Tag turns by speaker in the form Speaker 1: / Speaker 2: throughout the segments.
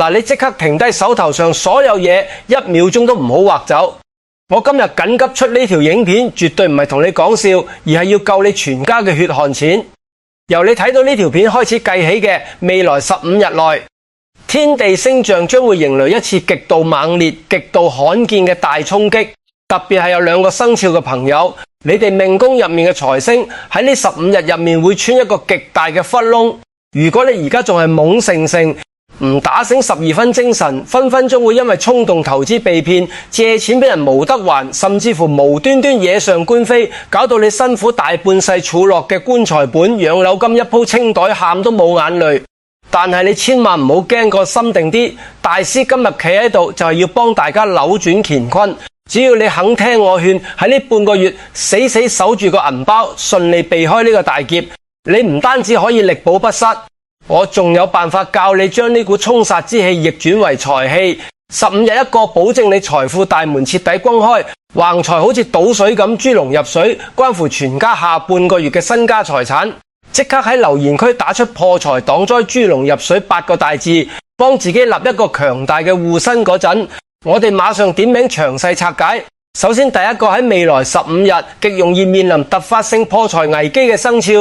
Speaker 1: 嗱，你即刻停低手頭上所有嘢，1秒鐘都唔好劃走。我今日緊急出呢條影片，絕對唔係同你講笑，而係要救你全家嘅血汗錢。由你睇到呢條片開始計起嘅未來15日內，天地星象將會迎來一次極度猛烈、極度罕見嘅大衝擊。特別係有2個生肖嘅朋友，你哋命宮入面嘅財星喺呢15日入面會穿一個極大嘅窟窿。如果你而家仲係懵盛盛，唔打醒12分精神，分分鐘會因為衝動投資被騙，借錢俾人無得還，甚至乎無端端惹上官非，搞到你辛苦大半世儲落嘅棺材本、養老金一鋪清袋，喊都冇眼淚。但係你千萬唔好驚，個心定啲。大師今日企喺度就係要幫大家扭轉乾坤。只要你肯聽我勸，喺呢半個月死死守住個銀包，順利避開呢個大劫，你唔單止可以力保不失，我仲有辦法教你將呢股衝殺之氣逆轉為財氣。15日一個，保證你財富大門徹底轟開，橫財好似倒水咁，豬籠入水，關乎全家下半個月嘅身家財產。即刻喺留言區打出破財擋災豬籠入水8個大字，幫自己立一個強大嘅護身嗰陣，我哋馬上點名詳細拆解。首先第一個喺未來15日極容易面臨突發性破財危機嘅生肖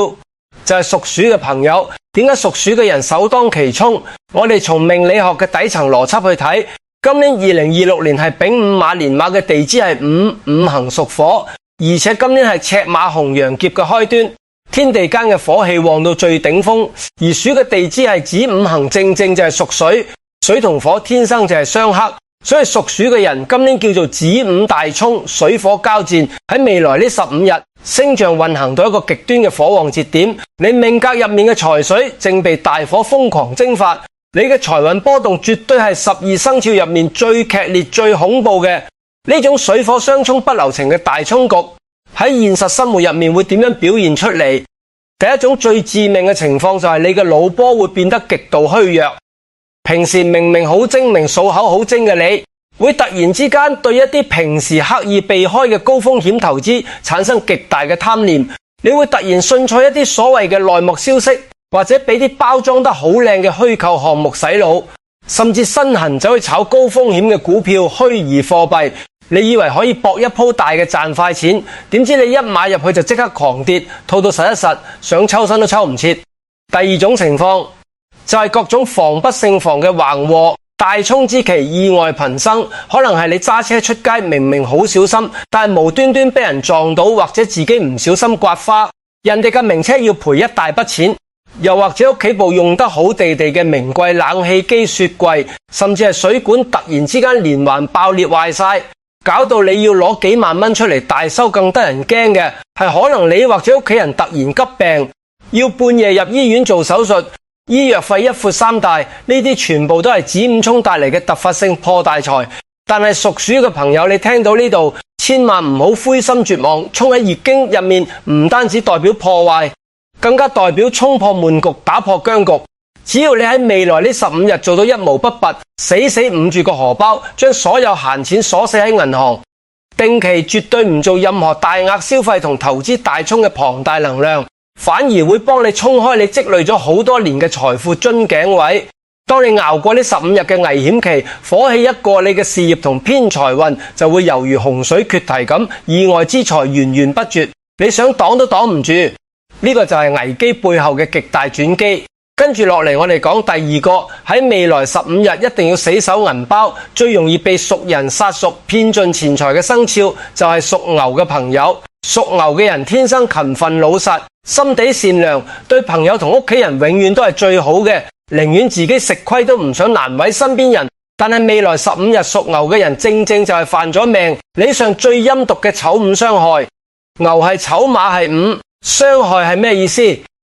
Speaker 1: 就係屬鼠嘅朋友。點解屬鼠嘅人首當其衝？我哋從命理學嘅底層邏輯去睇，今年2026年係丙午馬年馬嘅地支係午，五行屬火，而且今年係赤馬紅羊劫嘅開端，天地間嘅火氣旺到最頂峰。而鼠嘅地支係子午行，正正就係屬水，水同火天生就係相克。所以屬鼠嘅人今年叫做子午大衝，水火交戰。喺未來呢15日，星象運行到一個極端嘅火旺節點，你命格入面嘅財水正被大火瘋狂蒸發，你嘅財運波動絕對係12生肖入面最劇烈、最恐怖嘅。呢種水火相衝不留情嘅大衝局，喺現實生活入面會點樣表現出嚟？第一種最致命嘅情況就係你嘅腦波會變得極度虛弱。平時明明好精明、數口好精嘅你，會突然之間對一啲平時刻意避開嘅高風險投資產生極大嘅貪念。你會突然信錯一啲所謂嘅內幕消息，或者俾啲包裝得好靚嘅虛構項目洗腦，甚至身痕走去炒高風險嘅股票、虛擬貨幣。你以為可以搏一鋪大嘅賺快錢，點知你一買入去就即刻狂跌，套到實一實，想抽身都抽唔切。第二種情況就係各種防不勝防嘅橫禍，大衝之期意外頻生。可能係你揸車出街明明好小心，但係無端端俾人撞到，或者自己唔小心刮花，人哋嘅名車要賠一大筆錢，又或者屋企部用得好地地嘅名貴冷氣機、雪櫃，甚至係水管突然之間連環爆裂壞晒，搞到你要攞幾萬蚊出嚟大修。更得人驚嘅係，可能你或者屋企人突然急病，要半夜入醫院做手術，醫藥費一闊三大，呢啲全部都係子午衝帶嚟嘅突發性破大財。但係屬鼠嘅朋友，你聽到呢度千萬唔好灰心絕望。衝喺易經入面唔單止代表破壞，更加代表衝破悶局、打破僵局。只要你喺未來呢15日做到一毛不拔，死死捂住個荷包，將所有閒錢鎖死喺銀行，定期絕對唔做任何大額消費同投資大衝嘅龐大能量，反而會幫你衝開你積累咗好多年嘅財富樽頸位。當你熬過呢15日嘅危險期，火氣一過，你嘅事業同偏財運就會猶如洪水決堤咁，意外之財源源不絕，你想擋都擋唔住。呢個就係危機背後嘅極大轉機。跟住落嚟，我哋講第二個喺未來15日一定要死守銀包，最容易被熟人殺熟騙盡錢財嘅生肖就係屬牛嘅朋友。屬牛嘅人天生勤奮老實，心地善良，對朋友同屋企人永遠都係最好嘅，寧願自己食虧都唔想難為身邊人。但係未來15日屬牛嘅人正正就係犯咗命理上最陰毒嘅丑午傷害。牛係丑，馬係午，傷害係咩意思？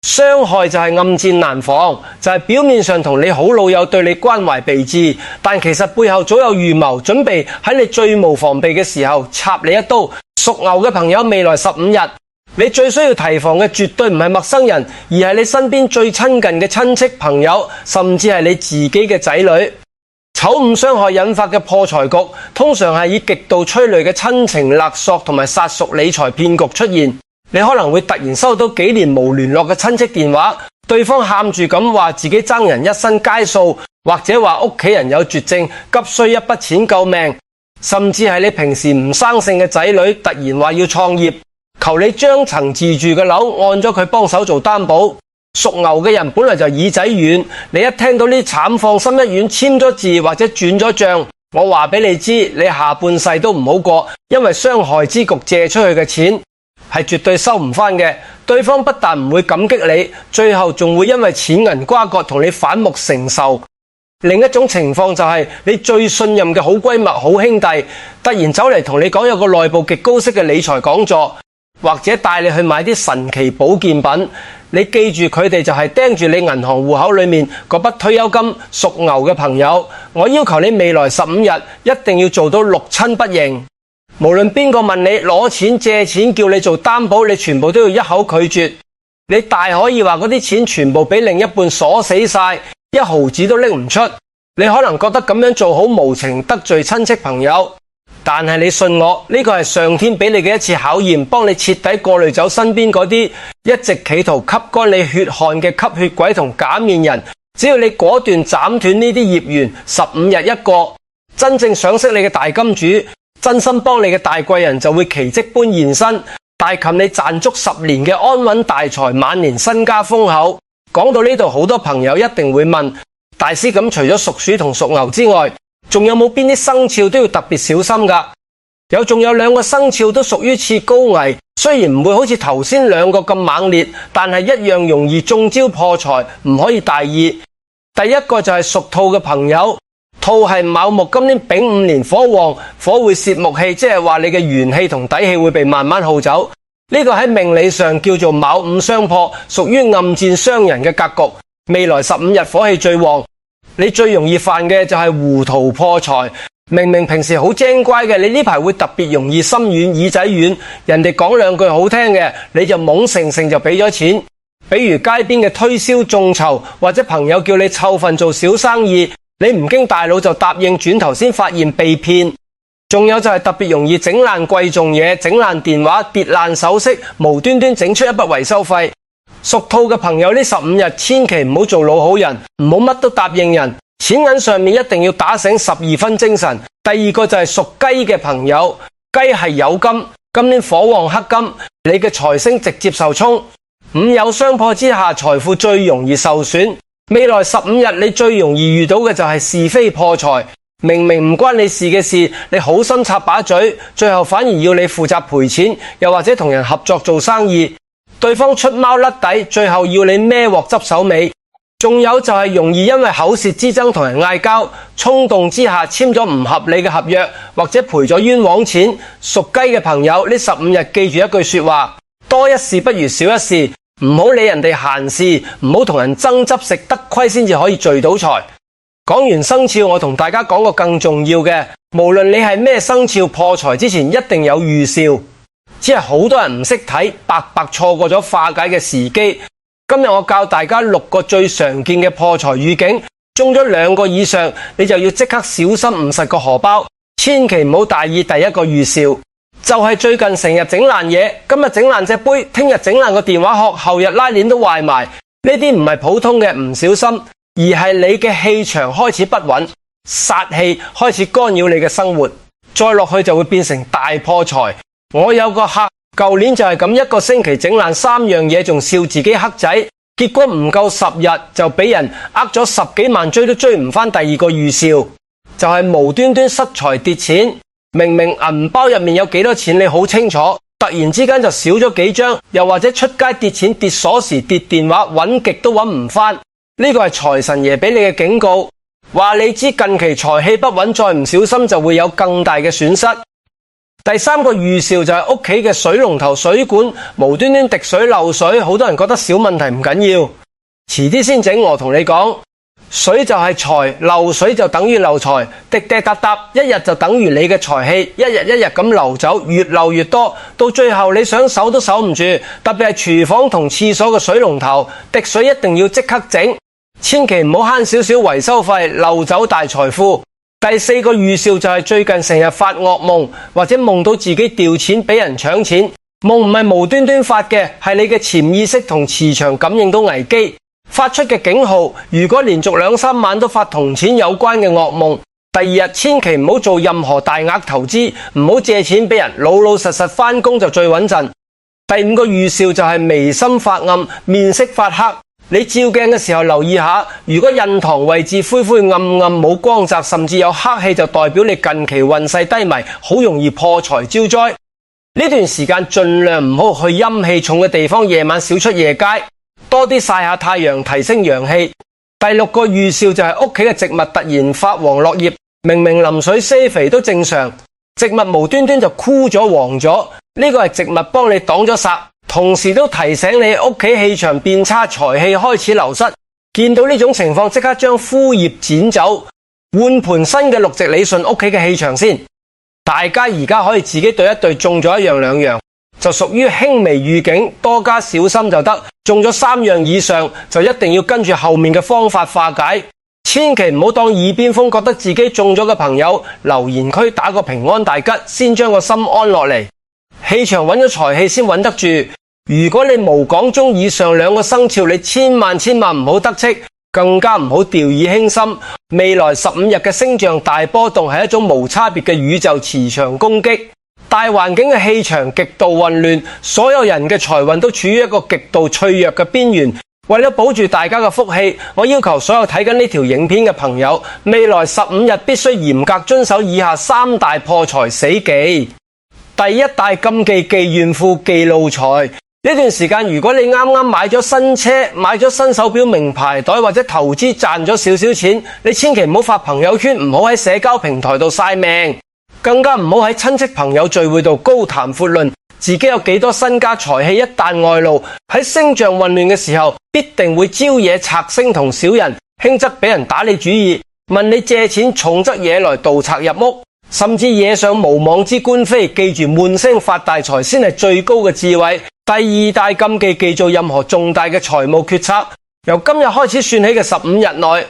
Speaker 1: 傷害就係暗箭難防，就係表面上同你好老友，對你關懷備至，但其實背後早有預謀，準備喺你最無防備嘅時候插你一刀。屬牛嘅朋友，未來15日你最需要提防嘅絕對唔係陌生人，而係你身邊最親近嘅親戚朋友，甚至係你自己嘅仔女。丑午傷害引發嘅破財局，通常係以極度催淚嘅親情勒索同埋殺熟理財騙局出現。你可能會突然收到幾年無聯絡嘅親戚電話，對方喊住咁話自己爭人一身街數，或者話屋企人有絕症，急需一筆錢救命，甚至係你平時唔生性嘅仔女突然話要創業，求你將層自住嘅樓按咗佢幫手做擔保。屬牛嘅人本來就耳仔軟，你一聽到呢啲慘況，心一軟，簽咗字或者轉咗賬，我話俾你知，你下半世都唔好過，因為傷害之局借出去嘅錢係絕對收唔返嘅。對方不但唔會感激你，最後仲會因為錢銀瓜葛同你反目成仇。另一種情況就係你最信任嘅好閨蜜、好兄弟突然走嚟同你講有個內部極高息嘅理財講座，或者帶你去買啲神奇保健品。你記住佢哋就係盯住你銀行戶口裏面嗰筆退休金。屬牛嘅朋友，我要求你未來15日一定要做到六親不認。無論邊個問你攞錢借錢叫你做擔保，你全部都要一口拒絕。你大可以話嗰啲錢全部俾另一半鎖死晒，一毫子都拎唔出。你可能覺得咁樣做好無情，得罪親戚朋友，但係你信我，呢個係上天俾你嘅一次考驗，幫你徹底過濾走身邊嗰啲一直企圖吸乾你血汗嘅吸血鬼同假面人。只要你果斷斬斷呢啲業緣，15日一個，真正賞識你嘅大金主，真心幫你嘅大貴人就會奇蹟般現身，大冚你賺足10年嘅安穩大財，晚年身家豐厚。講到呢度，好多朋友一定會問，大師，咁除咗屬鼠同屬牛之外，仲有冇邊啲生肖都要特別小心㗎？仲有2個生肖都屬於次高危，雖然唔會好似頭先2個咁猛烈，但係一樣容易中招破財，唔可以大意。第一個就係屬兔嘅朋友，兔係卯木，今年丙午年火旺，火會泄木氣，即係話你嘅元氣同底氣會被慢慢耗走。呢個喺命理上叫做卯午相破，屬於暗戰傷人嘅格局。未來15日火氣最旺，你最容易犯嘅就係糊塗破財。明明平時好精乖嘅，你呢排會特別容易心軟耳仔軟，人哋講2句好聽嘅，你就懵盛盛就俾咗錢。比如街邊嘅推銷眾籌，或者朋友叫你湊份做小生意，你唔經大腦就答應，轉頭先發現被騙。仲有就係特別容易整爛貴重嘢，整爛電話，跌爛首飾，無端端整出一筆維修費。屬兔嘅朋友呢15日千祈唔好做老好人，唔好乜都答應人，錢銀上面一定要打醒12分精神。第二個就係屬雞嘅朋友，雞係酉金，今年火旺克金，你嘅財星直接受沖，午酉相破之下，財富最容易受損。未來15日你最容易遇到嘅就係是非破財，明明唔關你事嘅事，你好心插把嘴，最後反而要你負責賠錢，又或者同人合作做生意，對方出貓甩底，最後要你孭鑊執手尾。仲有就係容易因為口舌之爭同人嗌交，衝動之下簽咗唔合理嘅合約，或者賠咗冤枉錢。屬雞嘅朋友呢15日記住一句說話，多一事不如少一事，唔好理人哋閒事，唔好同人爭執，食得虧先至可以聚到財。講完生肖，我同大家講個更重要嘅，無論你係咩生肖，破財之前一定有預兆，只係好多人唔識睇，白白錯過咗化解嘅時機。今日我教大家6個最常見嘅破財預警，中咗2個以上，你就要即刻小心誤實個荷包，千祈唔好大意。第一個預兆就係最近成日整爛嘢，今日整爛隻杯，聽日整爛個電話殼，後日拉鏈都壞埋。呢啲唔係普通嘅唔小心，而係你嘅氣場開始不穩，煞氣開始干擾你嘅生活，再落去就會變成大破財。我有個客舊年就係咁1個星期整爛3樣嘢，仲笑自己黑仔，結果唔夠10日就俾人呃咗10幾萬，追都追唔返。第二個預兆就係無端端失財跌錢，明明銀包入面有幾多錢你好清楚，突然之間就少咗幾張，又或者出街跌錢、跌鎖匙、跌電話，揾極都揾唔返。呢個係財神爺俾你嘅警告，話你知近期財氣不穩，再唔小心就會有更大嘅損失。第3個預兆就係屋企嘅水龍頭水管無端端滴水漏水，好多人覺得小問題唔緊要，遲啲先整。我同你講，水就係財，漏水就等於漏財，滴滴答答，一日就等於你嘅財氣一日一日咁流走，越漏越多，到最後你想守都守唔住。特別係廚房同廁所嘅水龍頭滴水，一定要即刻整，千祈唔好慳少少維修費，漏走大財富。第4個預兆就係最近成日發噩夢，或者夢到自己掉錢俾人搶錢。夢唔係無端端發嘅，係你嘅潛意識同磁場感應到危機。發出嘅警號，如果連續2-3晚都發同錢有關嘅噩夢，第二日千祈唔好做任何大額投資，唔好借錢俾人，老老實實返工就最穩陣。第5個預兆就係眉心發暗，面色發黑。你照鏡嘅時候留意下，如果印堂位置灰灰暗暗冇光澤，甚至有黑氣，就代表你近期運勢低迷，好容易破財招災。呢段時間盡量唔好去陰氣重嘅地方，夜晚少出夜街，多啲曬下太陽，提升陽氣。第6個預兆就係屋企嘅植物突然發黃落葉，明明淋水施肥都正常，植物無端端就枯咗黃咗，呢個係植物幫你擋咗煞，同時都提醒你屋企氣場變差，財氣開始流失。見到呢種情況，即刻將枯葉剪走，換盆新嘅綠植理順屋企嘅氣場先。大家而家可以自己對一對，中咗1樣2樣就屬於輕微預警，多加小心就得。中咗3樣以上就一定要跟住後面嘅方法化解，千祈唔好當耳邊風。覺得自己中咗嘅朋友，留言區打個平安大吉，先將個心安落嚟。氣場穩咗，財氣先穩得住。如果你無講中以上2個生肖，你千萬唔好得戚，更加唔好掉以輕心。未來15日嘅星象大波動係一種無差別嘅宇宙磁場攻擊，大環境嘅氣場極度混亂，所有人嘅財運都處於一個極度脆弱嘅邊緣。為咗保住大家嘅福氣，我要求所有睇緊呢條影片嘅朋友，未來15日必須嚴格遵守以下3大破財死忌。第1大禁忌，忌怨婦，忌路財。呢段時間，如果你啱啱買咗新車、買咗新手錶、名牌袋，或者投資賺咗少少錢，你千祈唔好發朋友圈，唔好喺社交平台度晒命，更加唔好喺親戚朋友聚會度高談闊論自己有幾多身家財氣。一旦外露，喺星象混亂嘅時候，必定會招惹賊星同小人，輕則俾人打你主意，問你借錢，重則惹來盜賊入屋，甚至惹上無妄之官非。記住，悶聲發大財先係最高嘅智慧。第2大禁忌，忌做任何重大嘅財務決策。由今日開始算起嘅15日內，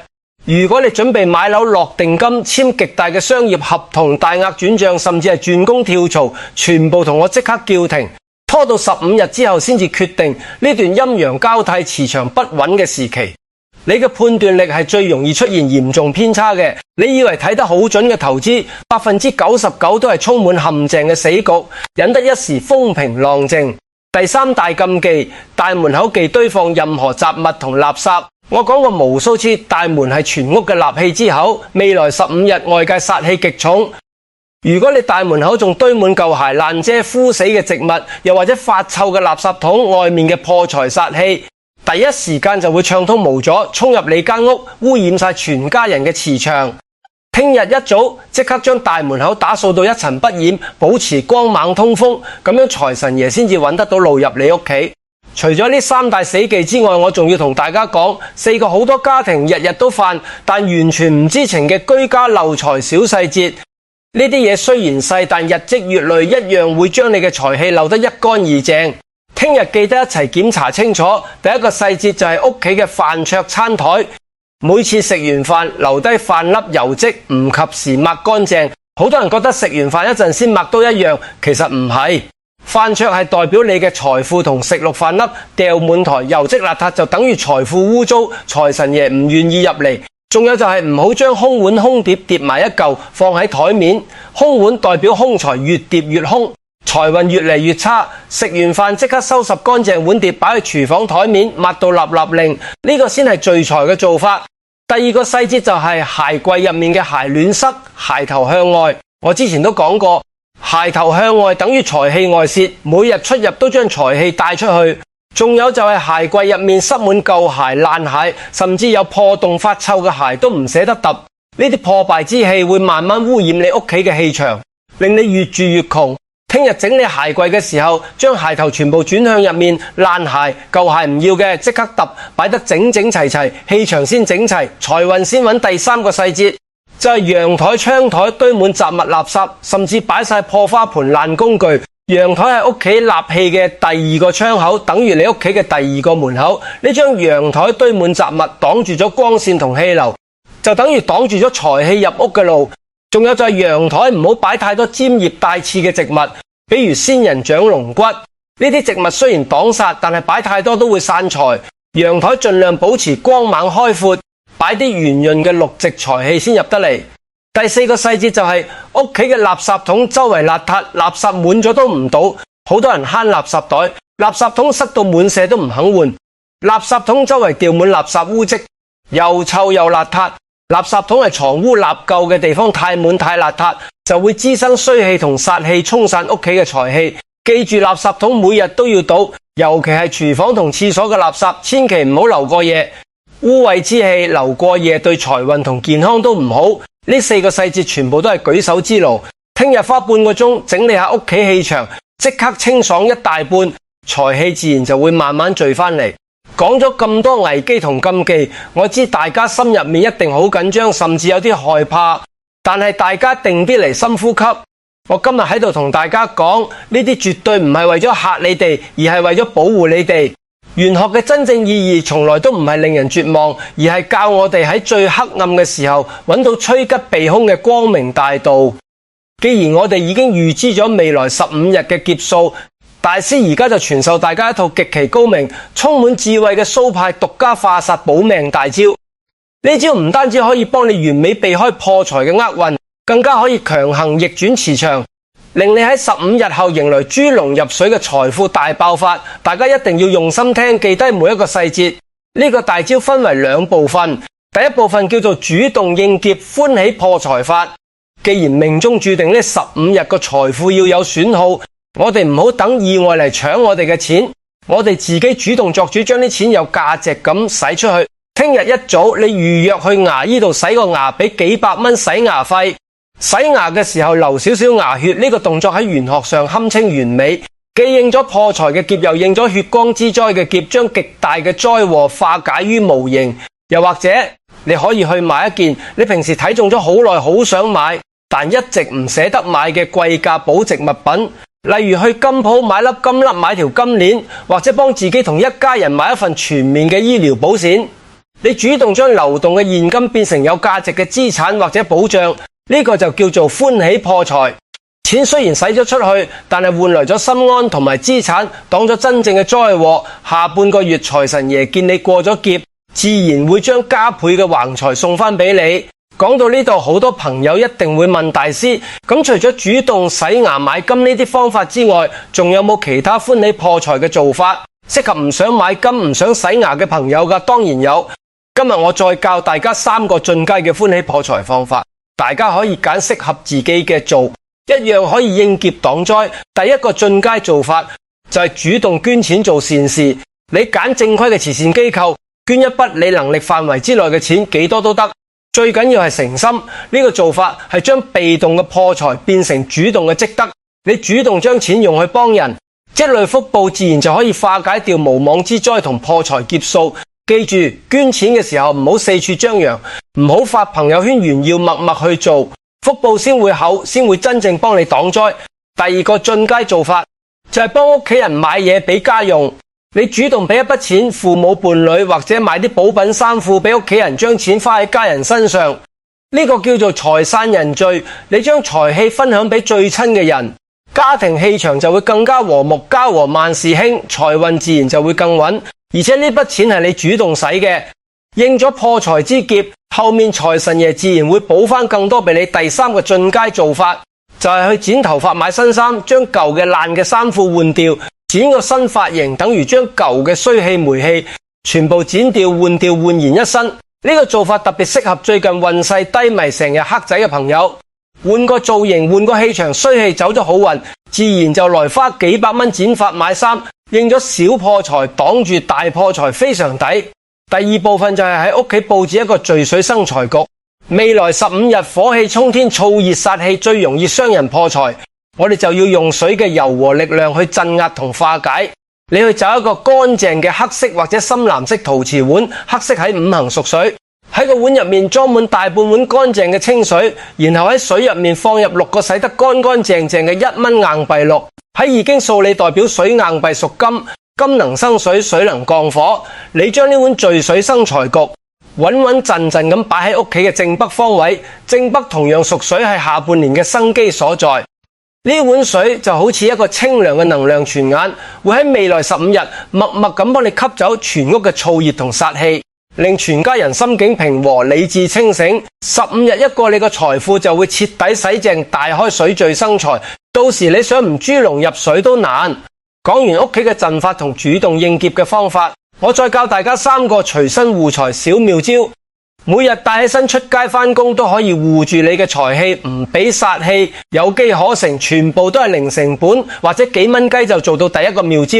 Speaker 1: 如果你準備買樓落定金、簽極大嘅商業合同、大額轉賬，甚至係轉工跳槽，全部同我即刻叫停，拖到15日之後先至決定。呢段陰陽交替、磁場不穩嘅時期，你嘅判斷力係最容易出現嚴重偏差嘅。你以為睇得好準嘅投資，99%都係充滿陷阱嘅死局，引得一時風平浪靜。第3大禁忌，大門口忌堆放任何雜物同垃圾。我講過無數次，大門係全屋嘅納氣之口，未來15日外界煞氣極重。如果你大門口仲堆滿舊鞋、爛遮、枯死嘅植物，又或者發臭嘅垃圾桶，外面嘅破財煞氣第一時間就會暢通無阻，衝入你間屋，污染晒全家人嘅磁場。聽日一早即刻將大門口打掃到一塵不染，保持光猛通風，咁樣財神爺先至揾得到路入你屋企。除咗呢3大死忌之外，我仲要同大家講4個好多家庭日日都犯但完全唔知情嘅居家漏財小細節。呢啲嘢雖然細，但日積月累，一樣會將你嘅財氣漏得一乾二淨。聽日記得一齊檢查清楚。第1個細節就係屋企嘅飯桌餐台，每次食完飯留低飯粒油漬，唔及時抹乾淨。好多人覺得食完飯一陣先抹都一樣，其實唔係。飯桌係代表你嘅財富，同食落飯粒掉滿台油漬邋遢就等於財富污糟，財神爺唔願意入嚟。仲有就係唔好將空碗空碟疊埋一嚿放喺台面，空碗代表空財，越疊越空，財運越嚟越差。食完飯即刻收拾乾淨碗碟，擺喺廚房台面，抹到立立令，呢個先係聚財嘅做法。第2個細節就係鞋櫃入面嘅鞋亂塞，鞋頭向外。我之前都講過，鞋頭向外等於財氣外泄，每日出入都將財氣帶出去。仲有就係鞋櫃入面塞滿舊鞋、爛鞋，甚至有破洞發臭嘅鞋都唔捨得揼。呢啲破敗之氣會慢慢污染你屋企嘅氣場，令你越住越窮。聽日整理鞋櫃嘅時候，將鞋頭全部轉向入面，爛鞋、舊鞋唔要嘅即刻揼，擺得整整齊齊，氣場先整齊，財運先穩。第3個細節就係陽台、窗台堆滿雜物垃圾，甚至擺晒破花盆、爛工具。陽台係屋企納氣嘅第2個窗口，等於你屋企嘅第2個門口。呢張陽台堆滿雜物，擋住咗光線同氣流，就等於擋住咗財氣入屋嘅路。仲有就係陽台唔好擺太多尖葉帶刺嘅植物，比如仙人掌、龍骨。呢啲植物雖然擋煞，但係擺太多都會散財。陽台盡量保持光猛開闊，擺啲圓潤嘅綠植財氣先入得嚟。第4個細節就係屋企嘅垃圾桶周圍邋遢，垃圾滿咗都唔倒，好多人慳垃圾袋，垃圾桶塞到滿瀉都唔肯換，垃圾桶周圍掉滿垃圾污漬，又臭又邋遢。垃圾桶係藏污納垢嘅地方，太滿太邋遢就會滋生衰氣同煞氣，沖散屋企嘅財氣。記住，垃圾桶每日都要倒，尤其係廚房同廁所嘅垃圾，千祈唔好留過夜。污穢之氣留過夜對財運同健康都唔好。呢4個細節全部都係舉手之勞。聽日花半個鐘整理下屋企氣場，即刻清爽一大半，財氣自然就會慢慢聚返嚟。講咗咁多危機同禁忌，我知大家心入面一定好緊張，甚至有啲害怕。但係大家定啲嚟，深呼吸。我今日喺度同大家講，呢啲絕對唔係為咗嚇你哋，而係為咗保護你哋。玄學嘅真正意義從來都唔係令人絕望，而係教我哋喺最黑暗嘅時候揾到趨吉避凶嘅光明大道。既然我哋已經預知咗未來15日嘅劫數，大師而家就傳授大家一套極其高明、充滿智慧嘅蘇派獨家化煞保命大招。呢招唔單止可以幫你完美避開破財嘅厄運，更加可以強行逆轉磁場，令你喺15日後迎來豬籠入水嘅財富大爆發。大家一定要用心聽，記低每一個細節。呢個大招分為2部分，第一部分叫做主動應劫歡喜破財法。既然命中注定呢15日個財富要有損耗，我哋唔好等意外嚟搶我哋嘅錢，我哋自己主動作主，將啲錢有價值咁使出去。聽日一早你預約去牙醫度洗個牙，俾幾百蚊洗牙費。洗牙嘅時候流少少牙血，呢個動作喺玄學上堪稱完美，既應咗破財嘅劫，又應咗血光之災嘅劫，將極大嘅災禍化解於無形。又或者你可以去買一件你平時睇中咗好耐，好想買但一直唔捨得買嘅貴價保值物品，例如去金鋪買粒金粒，買條金鏈，或者幫自己同一家人買一份全面嘅醫療保險。你主動將流動嘅現金變成有價值嘅資產或者保障，呢個就叫做歡喜破財。錢雖然使咗出去，但係換來咗心安同埋資產，擋咗真正嘅災禍。下半個月財神爺見你過咗劫，自然會將加倍嘅橫財送返俾你。講到呢度，好多朋友一定會問大師，咁除咗主動洗牙買金呢啲方法之外，仲有冇其他歡喜破財嘅做法，適合唔想買金唔想洗牙嘅朋友㗎？當然有。今日我再教大家3個進階嘅歡喜破財方法，大家可以揀適合自己嘅做，一樣可以應劫擋災。第一個進階做法就係主動捐錢做善事。你揀正規嘅慈善機構，捐一筆你能力範圍之內嘅錢，幾多都得，最緊要係誠心。呢個做法係將被動嘅破財變成主動嘅積德。你主動將錢用去幫人，積累福報，自然就可以化解掉無妄之災同破財劫數。記住，捐錢嘅時候唔好四處張揚，唔好發朋友圈炫耀，默默去做，福報先會厚，先會真正幫你擋災。第二個進階做法就係幫屋企人買嘢俾家用。你主動俾一筆錢父母伴侶，或者買啲補品衫褲俾屋企人，將錢花喺家人身上，呢個叫做財散人聚。你將財氣分享俾最親嘅人，家庭氣場就會更加和睦，家和萬事興，財運自然就會更穩。而且呢筆錢係你主動使嘅，應咗破財之劫，後面財神爺自然會補翻更多俾你。第3個進階做法就係去剪頭髮買新衫，將舊嘅爛嘅衫褲換掉，剪個新髮型，等於將舊嘅衰氣霉氣全部剪掉換掉，煥然一新。呢個做法特別適合最近運勢低迷成日黑仔嘅朋友，換個造型，換個氣場，衰氣走咗好運，自然就來花幾百蚊剪髮買衫，應咗小破財擋住大破財，非常抵。第2部分就係喺屋企佈置一個聚水生財局。未來15日火氣沖天，燥熱煞氣最容易傷人破財，我哋就要用水嘅柔和力量去鎮壓同化解。你去找一個乾淨嘅黑色或者深藍色陶瓷碗，黑色喺5行屬水，喺個碗入面裝滿大半碗乾淨嘅清水，然後喺水入面放入6個洗得乾乾淨淨嘅1蚊硬幣6。喺易經數理代表水硬幣屬金，金能生水，水能降火。你將呢碗聚水生財局穩穩陣陣咁擺喺屋企嘅正北方位，正北同樣屬水，係下半年嘅生機所在。呢碗水就好似一個清涼嘅能量泉眼，會喺未來15日默默咁幫你吸走全屋嘅燥熱同煞氣，令全家人心境平和、理智清醒。15日一過，你個財富就會徹底洗淨，大開水聚生財。到時你想唔豬籠入水都難。講完屋企嘅陣法同主動應劫嘅方法，我再教大家3個隨身護財小妙招。每日帶起身出街返工都可以護住你嘅財氣，唔俾煞氣，有機可乘，全部都係零成本或者幾蚊雞就做到第一個妙招，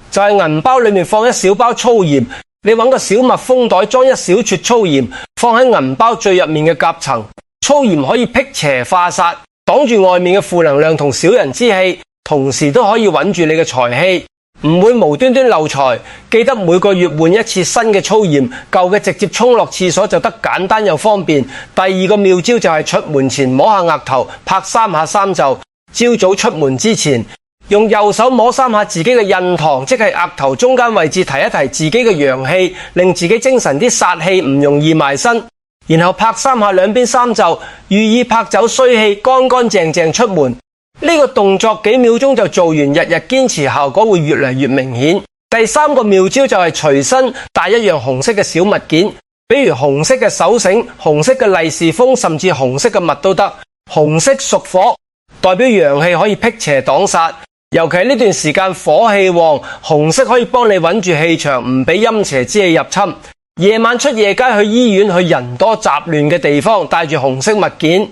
Speaker 1: 就係銀包裏面放一小包粗鹽，你揾個小密封袋裝一小撮粗鹽，放喺銀包最入面嘅夾層。粗鹽可以辟邪化煞，擋住外面嘅負能量同小人之氣，同時都可以穩住你嘅財氣，唔會無端端漏財。記得每個月換一次新嘅粗鹽，舊嘅直接沖落廁所就得，簡單又方便。第二個妙招就係出門前摸下額頭，拍3下三袖。朝早出門之前，用右手摸3下自己嘅印堂，即係額頭中間位置，提一提自己嘅陽氣，令自己精神啲，煞氣唔容易埋身。然後拍3下兩邊三袖，寓意拍走衰氣，乾乾淨淨出門。呢個動作幾秒鐘就做完，日日堅持，效果會越嚟越明顯。第3個妙招就係隨身帶一樣紅色嘅小物件，比如紅色嘅手繩、紅色嘅利是封，甚至紅色嘅襪都得。紅色屬火，代表陽氣，可以辟邪擋煞。尤其係呢段時間火氣旺，紅色可以幫你穩住氣場，唔俾陰邪之氣入侵。夜晚出夜街、去醫院、去人多雜亂嘅地方，帶住紅色物件，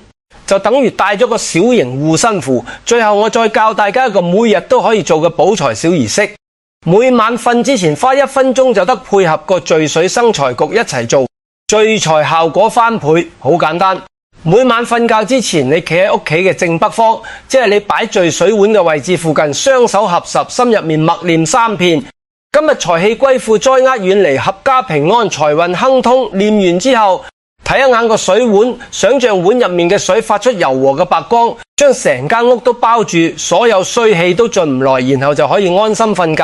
Speaker 1: 就等於帶咗個小型護身符。最後我再教大家一個每日都可以做嘅補財小儀式，每晚瞓之前花1分鐘就得，配合個聚水生財局一齊做，聚財效果翻倍。好簡單，每晚瞓覺之前，你企喺屋企嘅正北方，即係你擺聚水碗嘅位置附近，雙手合十，心入面默念3遍。今日財氣歸富，災厄遠離，合家平安，財運亨通。念完之後，睇一眼個水碗，想象碗入面嘅水發出柔和嘅白光，將成間屋都包住，所有衰氣都進唔來，然後就可以安心瞓覺。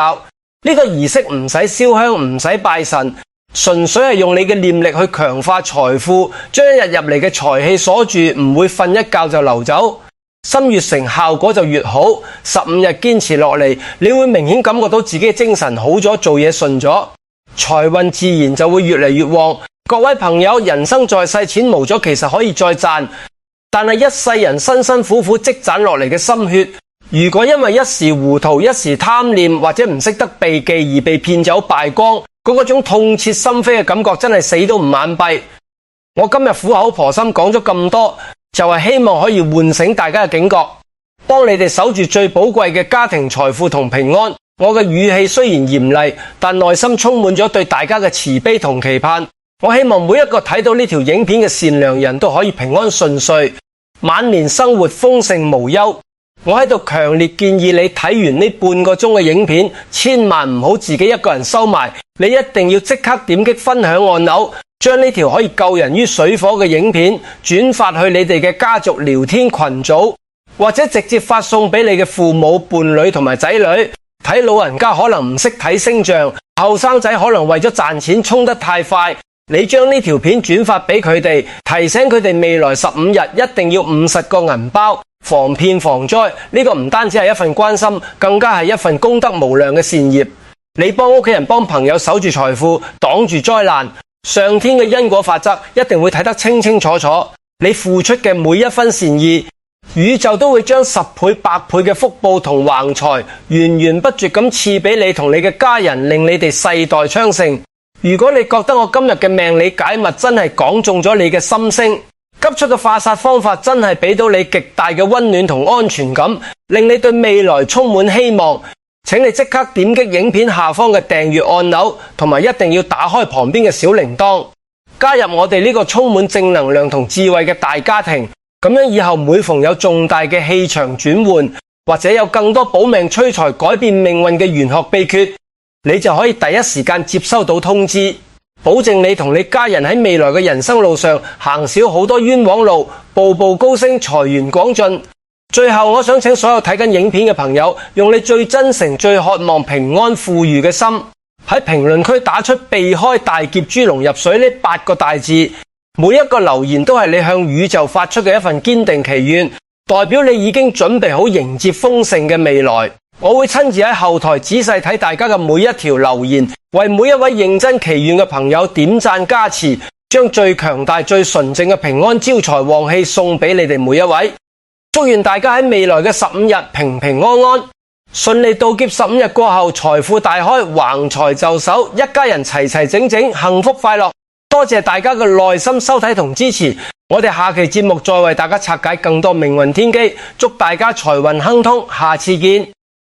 Speaker 1: 呢個儀式唔使燒香，唔使拜神，純粹係用你嘅念力去強化財富，將一日入嚟嘅財氣鎖住，唔會瞓一覺就流走。心越誠，效果就越好。15日堅持落嚟，你會明顯感覺到自己嘅精神好咗，做嘢順咗，財運自然就會越嚟越旺。各位朋友，人生在世，錢無咗其實可以再賺，但係一世人辛辛苦苦積攢落嚟嘅心血，如果因為一時糊塗、一時貪念或者唔識得避忌而被騙走敗光，嗰種痛徹心扉嘅感覺真係死都唔眼閉。我今日苦口婆心講咗咁多，就係希望可以喚醒大家嘅警覺，幫你哋守住最寶貴嘅家庭財富同平安。我嘅語氣雖然嚴厲，但內心充滿咗對大家嘅慈悲同期盼。我希望每一個睇到呢條影片嘅善良人都可以平安順遂，晚年生活豐盛無憂。我喺度強烈建議你睇完呢半個鐘嘅影片，千萬唔好自己一個人收埋，你一定要即刻點擊分享按鈕，將呢條可以救人於水火嘅影片轉發去你哋嘅家族聊天群組，或者直接發送俾你嘅父母、伴侶同埋仔女睇。老人家可能唔識睇星象，後生仔可能為咗賺錢衝得太快，你將呢條片轉發俾佢哋，提醒佢哋未來15日一定要50個銀包，防騙防災。呢個唔單止係一份關心，更加係一份功德無量嘅善業。你幫屋企人、幫朋友守住財富，擋住災難，上天嘅因果法則一定會睇得清清楚楚。你付出嘅每一分善意，宇宙都會將10倍、100倍嘅福報同橫財源源不絕咁賜俾你同你嘅家人，令你哋世代昌盛。如果你覺得我今日嘅命理解密真係講中咗你嘅心聲，急速嘅化煞方法真係俾到你極大嘅溫暖同安全感，令你對未來充滿希望，請你即刻點擊影片下方嘅訂閱按鈕，同埋一定要打開旁邊嘅小鈴鐺，加入我哋呢個充滿正能量同智慧嘅大家庭。咁樣以後每逢有重大嘅氣場轉換，或者有更多保命催財改變命運嘅玄學秘訣，你就可以第一時間接收到通知，保證你同你家人喺未來嘅人生路上行少好多冤枉路，步步高升，財源廣進。最後我想請所有睇緊影片嘅朋友，用你最真誠、最渴望平安富裕嘅心，喺評論區打出避開大劫豬籠入水呢8個大字。每一個留言都係你向宇宙發出嘅一份堅定祈願，代表你已經準備好迎接豐盛嘅未來。我會親自喺後台仔細睇大家嘅每一條留言，為每一位認真祈願嘅朋友點讚加持，將最強大、最純正嘅平安招財旺氣送俾你哋每一位。祝願大家喺未來嘅15日平平安安，順利渡劫15日過後，財富大開，橫財就手，一家人齊齊整整，幸福快樂。多謝大家嘅耐心收睇同支持，我哋下期節目再為大家拆解更多命運天機，祝大家財運亨通，下次見。